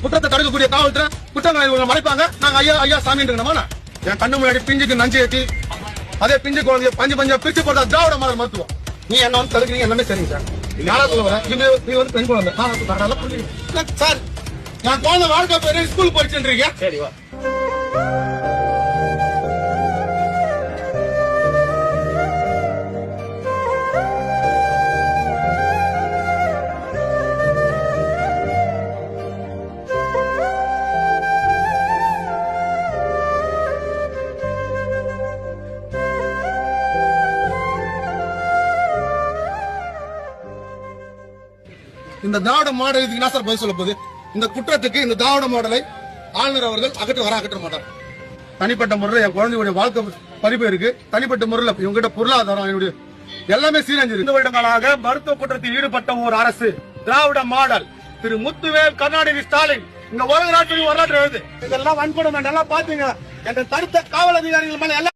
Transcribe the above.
குற்றத்தை தடுக்கக்கூடிய காவல்துறை குற்றங்களை மறைப்பாங்க. நாங்க ஐயா ஐயா சாமி என் கண்ணு முன்னாடி பிஞ்சுக்கு நஞ்சு ஏற்றி அதே பிஞ்சு குழந்தைய பஞ்சு பிரிச்சு போட்டா திராவிட மாடல் மருத்துவம். நீ என்ன வந்து தடுக்கிறீங்க எல்லாமே சரிங்க சார். யாரா சொல்ல வரேன் நீ வந்து பெண் குழந்தை சார் என் குழந்தை வாழ்க்கை பேரு ஸ்கூல் போயிடுச்சுன்றீங்க. சரி வா. இந்த திராவிட மாடல் இதுக்கு என்ன சார் பதில் சொல்ல போகுது? இந்த குற்றத்துக்கு இந்த திராவிட மாடலை ஆளுநர் அவர்கள் அகற்ற மாட்டார். தனிப்பட்ட முறையில் என் குழந்தையுடைய வாழ்க்கை பதிவு இருக்கு. தனிப்பட்ட முறையில் இவங்ககிட்ட பொருளாதாரம் என்னுடைய எல்லாமே சீரழிஞ்சிருக்கு. 2 வருடங்களாக மருத்துவ குற்றத்தில் ஈடுபட்ட ஒரு அரசு திராவிட மாடல் திரு முத்துவேல் கருணாநிதி ஸ்டாலின் இங்க உலக நாட்டின் வரலாற்று எழுது. இதெல்லாம் வன்கொடுமை நல்லா பாத்தீங்க. என்ற தடுத்த காவல் அதிகாரிகள் மேல